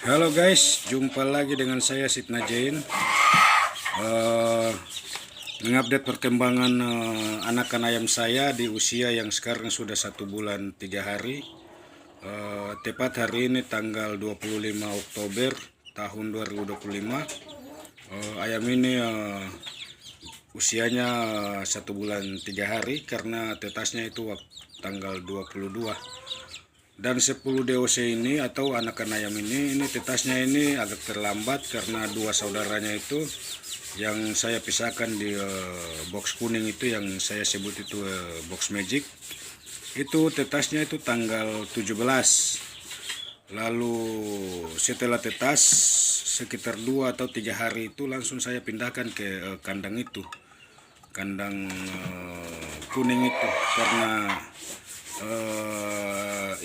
Halo guys, jumpa lagi dengan saya Sitna Jain. Eh, Mengupdate perkembangan anakan ayam saya di usia yang sekarang sudah 1 bulan 3 hari. Tepat hari ini tanggal 25 Oktober tahun 2025. Ayam ini usianya 1 bulan 3 hari karena tetasnya itu tanggal 22. Dan 10 DOC ini atau anakan ayam ini tetasnya ini agak terlambat karena dua saudaranya itu yang saya pisahkan di box kuning itu, yang saya sebut itu box magic, itu tetasnya itu tanggal 17. Lalu setelah tetas sekitar 2 atau 3 hari itu langsung saya pindahkan ke kandang itu, kandang kuning itu, karena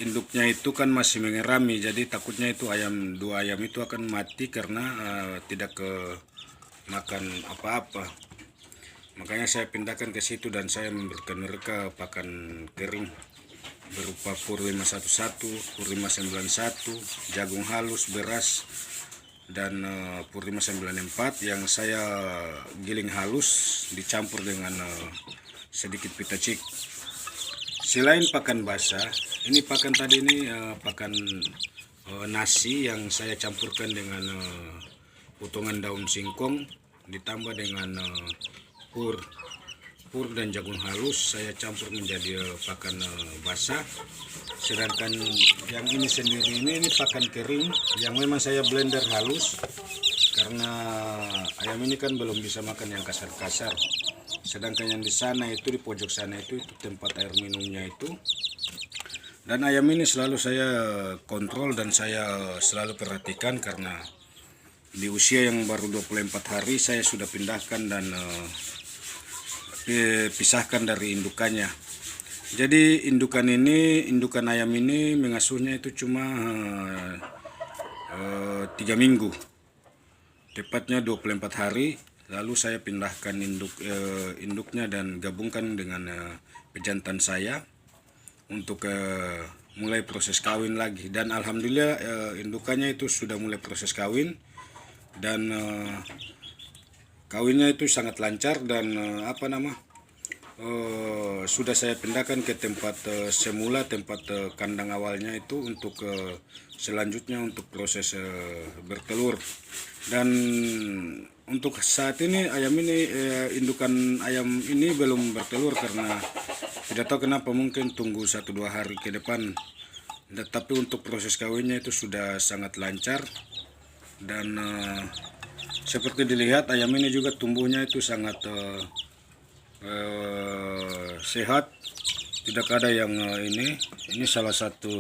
induknya itu kan masih mengerami, jadi takutnya itu dua ayam itu akan mati karena tidak ke makan apa-apa. Makanya saya pindahkan ke situ dan saya memberikan mereka pakan kering berupa Pur 511, Pur 591, jagung halus, beras, dan Pur 594 yang saya giling halus dicampur dengan sedikit pitacik. Selain pakan basah, ini pakan tadi ini pakan nasi yang saya campurkan dengan potongan daun singkong ditambah dengan pur dan jagung halus, saya campur menjadi pakan basah. Sedangkan yang ini sendiri ini pakan kering yang memang saya blender halus karena ayam ini kan belum bisa makan yang kasar-kasar. Sedangkan yang di sana itu, di pojok sana itu tempat air minumnya itu. Dan ayam ini selalu saya kontrol dan saya selalu perhatikan karena di usia yang baru 24 hari saya sudah pindahkan dan pisahkan dari indukannya. Jadi indukan ayam ini mengasuhnya itu cuma 3 minggu, tepatnya 24 hari. Lalu saya pindahkan induknya dan gabungkan dengan pejantan saya untuk mulai proses kawin lagi. Dan alhamdulillah indukannya itu sudah mulai proses kawin dan kawinnya itu sangat lancar dan sudah saya pindahkan ke tempat semula, tempat kandang awalnya itu untuk selanjutnya untuk proses bertelur. Dan untuk saat ini indukan ayam ini belum bertelur karena tidak tahu kenapa, mungkin tunggu 1-2 hari ke depan. Tapi untuk proses kawinnya itu sudah sangat lancar dan seperti dilihat ayam ini juga tumbuhnya itu sangat sehat, tidak ada yang ini salah satu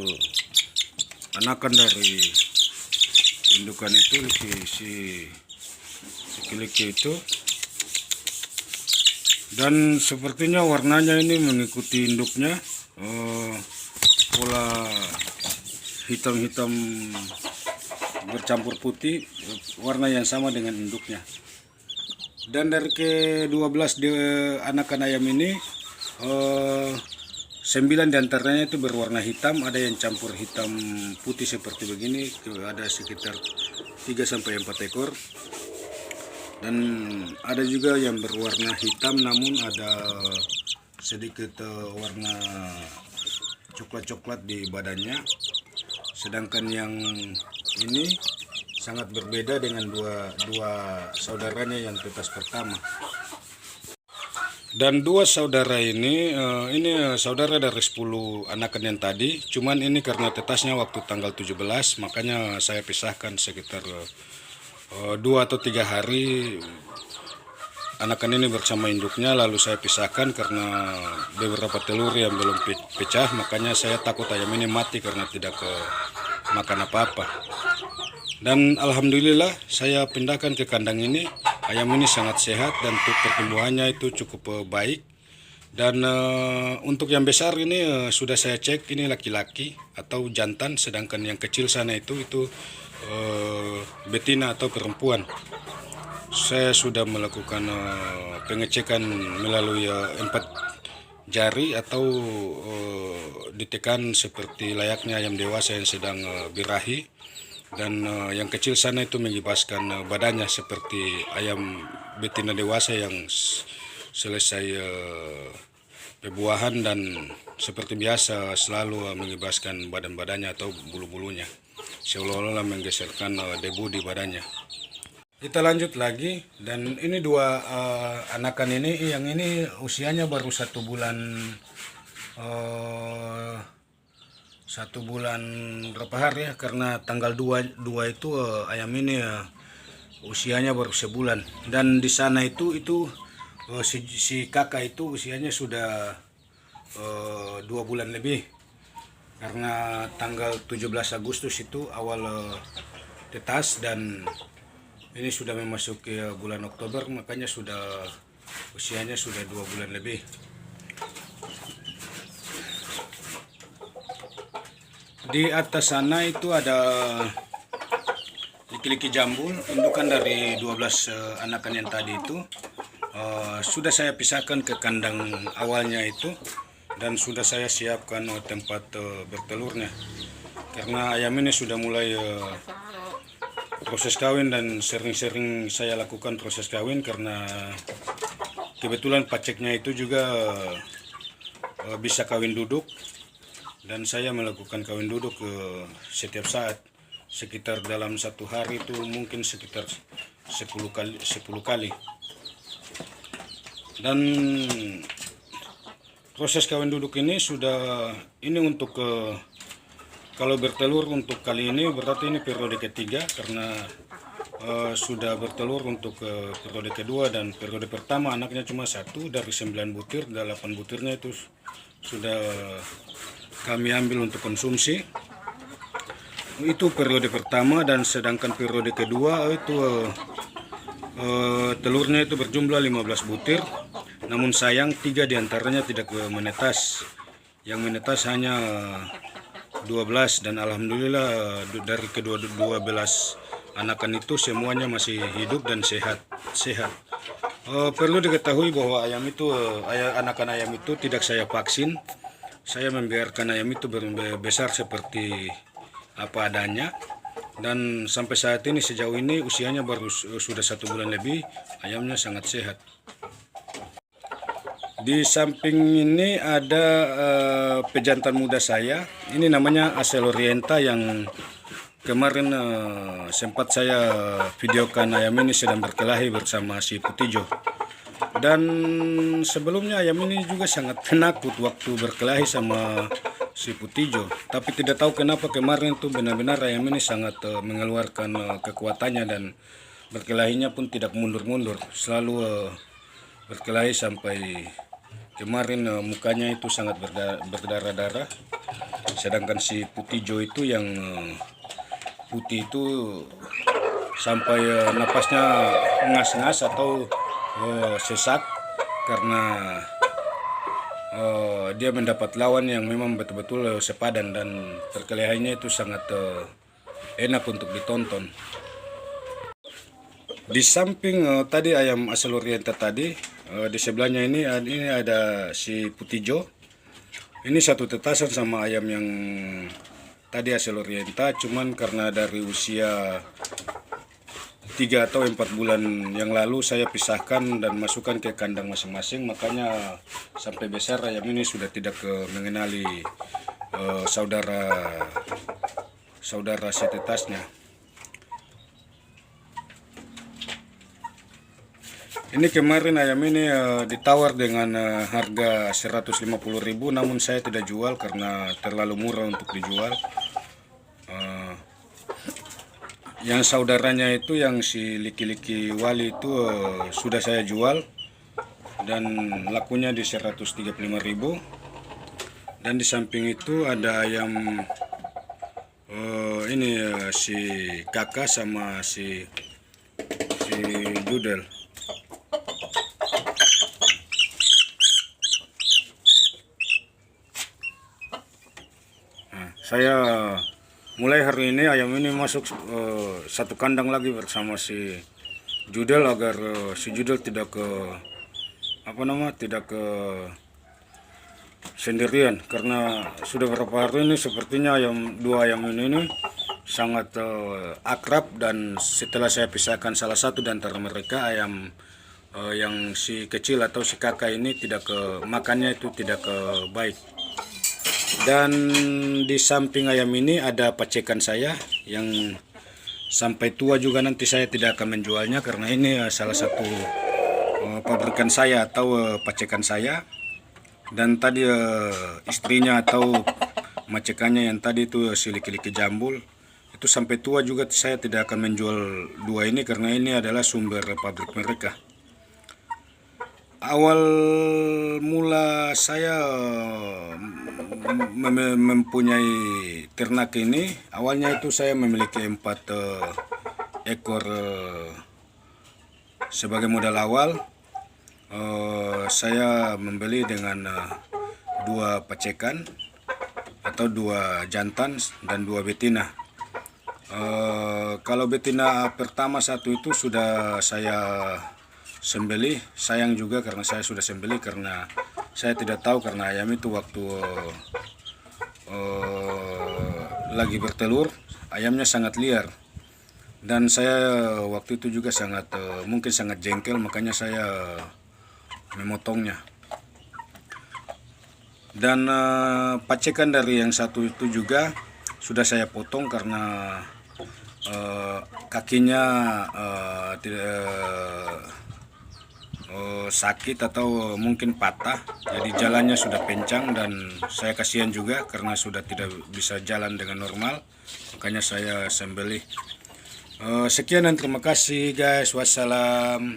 anakan dari indukan itu, si kiliki itu. Dan sepertinya warnanya ini mengikuti induknya, pola hitam-hitam bercampur putih, warna yang sama dengan induknya. Dan dari ke-12 anakan ayam ini 9 diantaranya itu berwarna hitam, ada yang campur hitam putih seperti begini, ada sekitar 3-4 ekor. Dan ada juga yang berwarna hitam namun ada sedikit warna coklat-coklat di badannya. Sedangkan yang ini sangat berbeda dengan dua saudaranya yang tetas pertama. Dan dua saudara ini saudara dari 10 anakan yang tadi, cuman ini karena tetasnya waktu tanggal 17, makanya saya pisahkan sekitar 2 atau 3 hari anakan ini bersama induknya, lalu saya pisahkan karena beberapa telur yang belum pecah, makanya saya takut ayam ini mati karena tidak makan apa-apa. Dan alhamdulillah saya pindahkan ke kandang ini, ayam ini sangat sehat dan pertumbuhannya itu cukup baik. Dan untuk yang besar ini sudah saya cek, ini laki-laki atau jantan, sedangkan yang kecil sana itu betina atau perempuan. Saya sudah melakukan pengecekan melalui 4 jari atau ditekan seperti layaknya ayam dewasa yang sedang birahi. dan yang kecil sana itu mengibaskan badannya seperti ayam betina dewasa yang selesai pebuahan dan seperti biasa selalu mengibaskan badan-badannya atau bulu-bulunya seolah-olah menggeserkan debu di badannya. Kita lanjut lagi, dan ini dua anakan ini, yang ini usianya baru 1 bulan, 1 bulan berapa hari ya, karena tanggal 2 itu ayam ini usianya baru sebulan. Dan di sana itu si kakak itu usianya sudah 2 bulan lebih, karena tanggal 17 Agustus itu awal tetas, dan ini sudah memasuki bulan Oktober, makanya usianya sudah 2 bulan lebih. Di atas sana itu ada liki-liki jambul, indukan dari 12 anakan yang tadi itu. Sudah saya pisahkan ke kandang awalnya itu, dan sudah saya siapkan tempat bertelurnya, karena ayam ini sudah mulai proses kawin, dan sering-sering saya lakukan proses kawin karena kebetulan paceknya itu juga bisa kawin duduk, dan saya melakukan kawin duduk setiap saat, sekitar dalam 1 hari itu mungkin sekitar 10 kali. Dan proses kawin duduk ini untuk kalau bertelur untuk kali ini berarti ini periode ketiga, karena sudah bertelur untuk periode kedua, dan periode pertama anaknya cuma 1 dari 9 butir, 8 butirnya itu sudah kami ambil untuk konsumsi. Itu periode pertama, dan sedangkan periode kedua itu telurnya itu berjumlah 15 butir, namun sayang 3 diantaranya tidak menetas. Yang menetas hanya 12, dan alhamdulillah dari kedua 12 anakan itu semuanya masih hidup dan sehat. Perlu diketahui bahwa anakan ayam itu tidak saya vaksin. Saya membiarkan ayam itu besar seperti apa adanya, dan sampai saat ini sejauh ini usianya baru sudah 1 bulan lebih, ayamnya sangat sehat. Di samping ini ada pejantan muda saya, ini namanya Asel Orienta, yang kemarin sempat saya videokan ayam ini sedang berkelahi bersama si Putijo. Dan sebelumnya ayam ini juga sangat penakut waktu berkelahi sama si Putijo, tapi tidak tahu kenapa kemarin itu benar-benar ayam ini sangat mengeluarkan kekuatannya, dan berkelahinya pun tidak mundur-mundur, selalu berkelahi sampai kemarin mukanya itu sangat berdarah-darah. Sedangkan si Putijo itu yang putih itu sampai napasnya ngas-ngas atau sesak, karena dia mendapat lawan yang memang betul-betul sepadan, dan perkelahiannya itu sangat enak untuk ditonton. Di samping tadi ayam Asel Orienta tadi, di sebelahnya ini ada si Putijo. Ini satu tetasan sama ayam yang tadi Asel Orienta, cuman karena dari usia 3 atau 4 bulan yang lalu saya pisahkan dan masukkan ke kandang masing-masing, makanya sampai besar ayam ini sudah tidak mengenali saudara setetasnya. Ini kemarin ayam ini ditawar dengan harga 150.000, namun saya tidak jual karena terlalu murah untuk dijual. Yang saudaranya itu yang si liki-liki wali itu sudah saya jual, dan lakunya di 135.000. Dan di samping itu ada ayam ini si kakak sama si Judel. Saya mulai hari ini ayam ini masuk satu kandang lagi bersama si Judel, agar si Judel tidak sendirian, karena sudah beberapa hari ini sepertinya dua ayam ini sangat akrab, dan setelah saya pisahkan salah satu di antara mereka, ayam yang si kecil atau si kakak ini tidak makannya itu tidak baik. Dan di samping ayam ini ada pacekan saya yang sampai tua juga nanti saya tidak akan menjualnya, karena ini salah satu pabrikan saya atau pacekan saya. Dan tadi istrinya atau macekannya yang tadi itu si liki-liki jambul itu sampai tua juga saya tidak akan menjual dua ini, karena ini adalah sumber pabrik mereka. Awal mula saya mempunyai ternak ini, awalnya itu saya memiliki 4 ekor sebagai modal awal. Saya membeli dengan 2 pacekan atau 2 jantan dan 2 betina. Kalau betina pertama satu itu sudah saya sembelih, sayang juga karena saya sudah sembelih, karena saya tidak tahu, karena ayam itu waktu lagi bertelur ayamnya sangat liar, dan saya waktu itu juga sangat mungkin sangat jengkel, makanya saya memotongnya. Dan pacekan dari yang satu itu juga sudah saya potong karena kakinya sakit atau mungkin patah, jadi jalannya sudah pencang, dan saya kasihan juga karena sudah tidak bisa jalan dengan normal, makanya saya sembelih. Sekian dan terima kasih guys, wassalam.